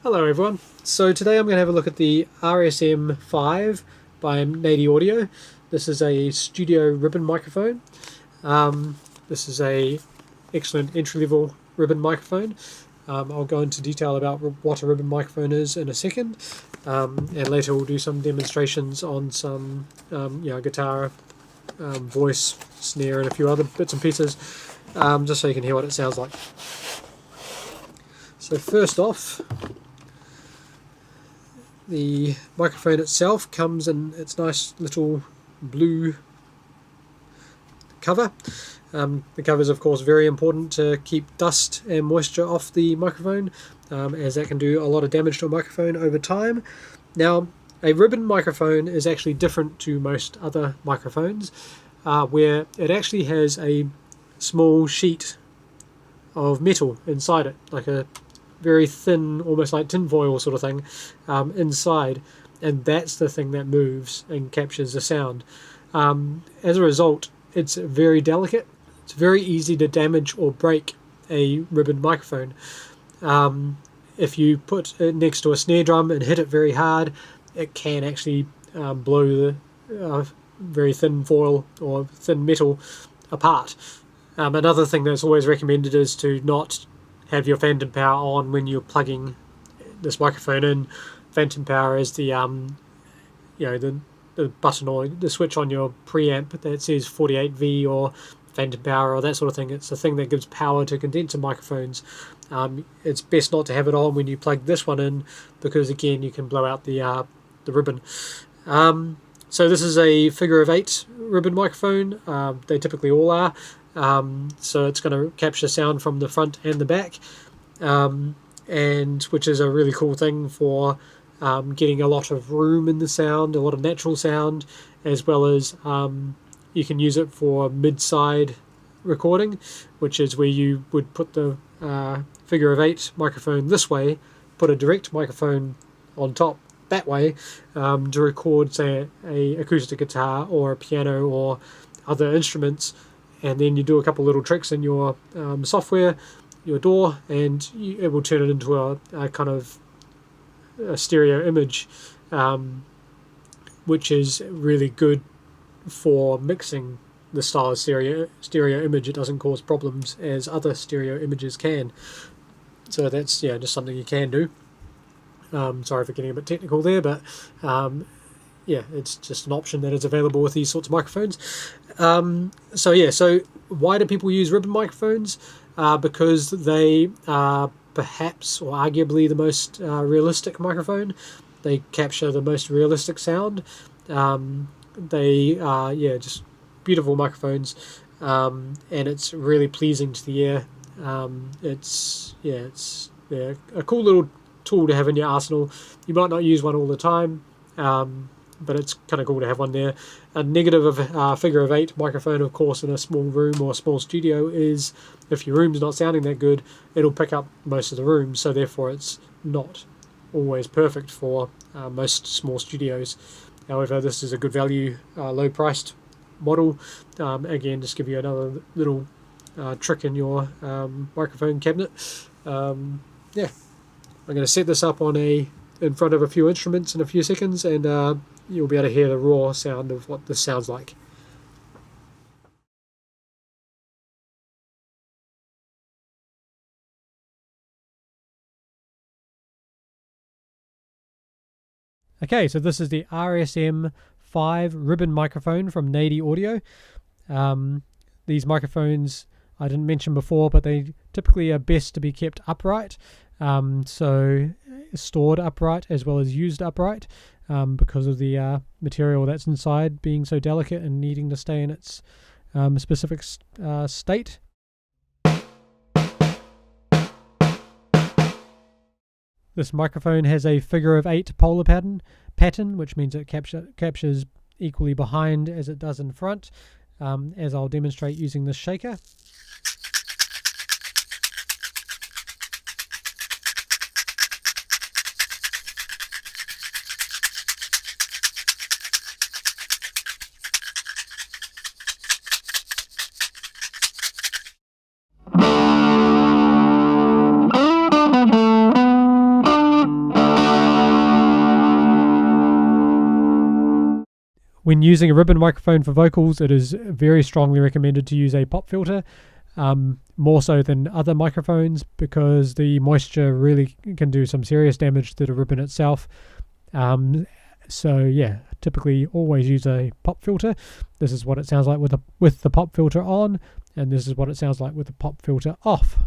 Hello everyone. So today I'm going to have a look at the RSM-5 by Nady Audio. This is a studio ribbon microphone. This is a excellent entry-level ribbon microphone. I'll go into detail about what a ribbon microphone is in a second, and later we'll do some demonstrations on some guitar, voice, snare, and a few other bits and pieces, just so you can hear what it sounds like. So first off, the microphone itself comes in its nice little blue cover. The cover is of course very important to keep dust and moisture off the microphone, as that can do a lot of damage to a microphone over time. Now, a ribbon microphone is actually different to most other microphones, where it actually has a small sheet of metal inside it, like a very thin, almost like tinfoil sort of thing, inside, and that's the thing that moves and captures the sound. As a result, it's very delicate. It's very easy to damage or break a ribbon microphone. If you put it next to a snare drum and hit it very hard, it can actually blow the very thin foil or thin metal apart. Another thing that's always recommended is to not have your phantom power on when you're plugging this microphone in. Phantom power is the the button or the switch on your preamp that says 48V or phantom power or that sort of thing. It's the thing that gives power to condenser microphones. It's best not to have it on when you plug this one in, because again you can blow out the ribbon. So this is a figure of 8 ribbon microphone. They typically all are. So it's going to capture sound from the front and the back, and which is a really cool thing for getting a lot of room in the sound, a lot of natural sound, as well as you can use it for mid-side recording, which is where you would put the figure of 8 microphone this way, put a direct microphone on top that way, to record, say, a acoustic guitar or a piano or other instruments, and then you do a couple little tricks in your software, your DAW, and it will turn it into a kind of a stereo image, which is really good for mixing the style of stereo image. It doesn't cause problems as other stereo images can. So that's just something you can do. Sorry for getting a bit technical there, but it's just an option that is available with these sorts of microphones. So why do people use ribbon microphones? Because they are perhaps or arguably the most realistic microphone. They capture the most realistic sound. They are just beautiful microphones, and it's really pleasing to the ear. It's a cool little tool to have in your arsenal. You might not use one all the time, but it's kind of cool to have one there. A negative of a figure of 8 microphone, of course, in a small room or a small studio is if your room's not sounding that good, it'll pick up most of the room, so therefore it's not always perfect for most small studios. However, this is a good value, low-priced model. Again, just give you another little trick in your microphone cabinet. I'm going to set this up in front of a few instruments in a few seconds, and you'll be able to hear the raw sound of what this sounds like. Okay, so this is the RSM-5 ribbon microphone from Nady Audio. These microphones I didn't mention before, but they typically are best to be kept upright, so stored upright as well as used upright, because of the material that's inside being so delicate and needing to stay in its specific state. This microphone has a figure of 8 polar pattern, which means it captures equally behind as it does in front, as I'll demonstrate using this shaker. When using a ribbon microphone for vocals, it is very strongly recommended to use a pop filter, more so than other microphones, because the moisture really can do some serious damage to the ribbon itself. So yeah, typically always use a pop filter. This is what it sounds like with the pop filter on, and this is what it sounds like with the pop filter off.